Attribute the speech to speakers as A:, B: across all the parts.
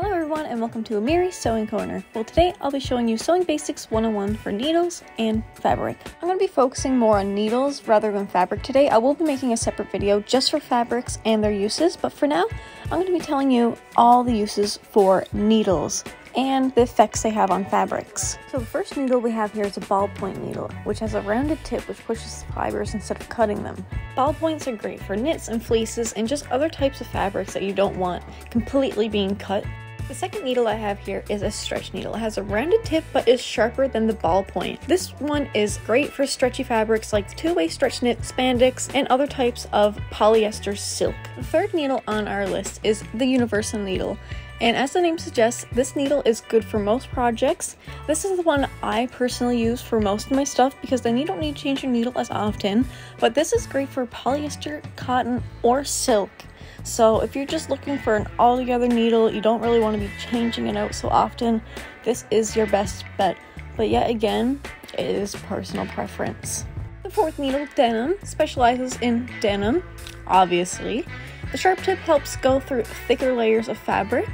A: Hello everyone and welcome to Emiris Sewing Corner. Well, today I'll be showing you Sewing Basics 101 for needles and fabric. I'm going to be focusing more on needles rather than fabric today. I will be making a separate video just for fabrics and their uses, but for now I'm going to be telling you all the uses for needles and the effects they have on fabrics. So the first needle we have here is a ballpoint needle, which has a rounded tip which pushes fibers instead of cutting them. Ballpoints are great for knits and fleeces and just other types of fabrics that you don't want completely being cut. The second needle I have here is a stretch needle. It has a rounded tip but is sharper than the ballpoint. This one is great for stretchy fabrics like two-way stretch knit, spandex, and other types of polyester silk. The third needle on our list is the universal needle. And as the name suggests, this needle is good for most projects. This is the one I personally use for most of my stuff because then you don't need to change your needle as often. But this is great for polyester, cotton, or silk. So if you're just looking for an all-together needle, you don't really want to be changing it out so often, this is your best bet. But yet again, it is personal preference. The fourth needle, denim, specializes in denim, obviously. The sharp tip helps go through thicker layers of fabric,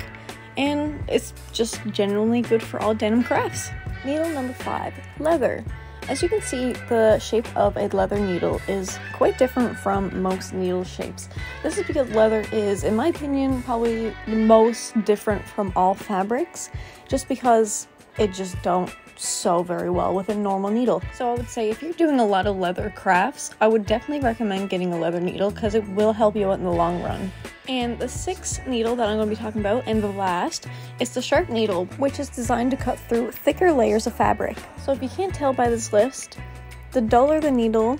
A: and it's just generally good for all denim crafts. Needle number 5, leather. As you can see, the shape of a leather needle is quite different from most needle shapes. This is because leather is, in my opinion, probably the most different from all fabrics, just because it just don't sew very well with a normal needle. So I would say if you're doing a lot of leather crafts, I would definitely recommend getting a leather needle because it will help you out in the long run. And the sixth needle that I'm going to be talking about, and the last, is the sharp needle, which is designed to cut through thicker layers of fabric. So if you can't tell by this list, the duller the needle,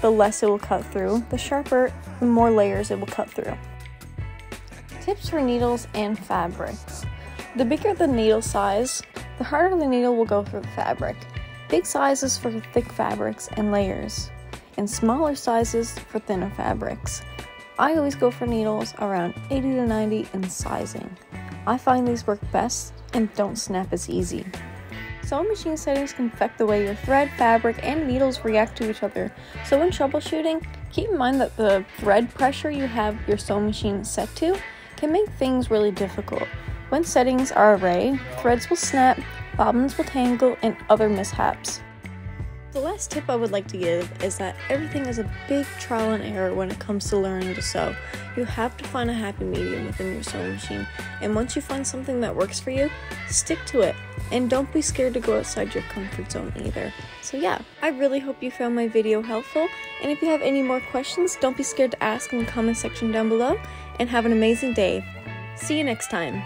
A: the less it will cut through. The sharper, the more layers it will cut through. Tips for needles and fabrics. The bigger the needle size, the harder the needle will go through the fabric. Big sizes for thick fabrics and layers, and smaller sizes for thinner fabrics. I always go for needles around 80 to 90 in sizing. I find these work best and don't snap as easy. Sewing machine settings can affect the way your thread, fabric, and needles react to each other. So when troubleshooting, keep in mind that the thread pressure you have your sewing machine set to can make things really difficult. When settings are array, threads will snap, bobbins will tangle, and other mishaps. The last tip I would like to give is that everything is a big trial and error when it comes to learning to sew. You have to find a happy medium within your sewing machine, and once you find something that works for you, stick to it. And don't be scared to go outside your comfort zone either. So yeah, I really hope you found my video helpful, and if you have any more questions, don't be scared to ask in the comment section down below, and have an amazing day. See you next time.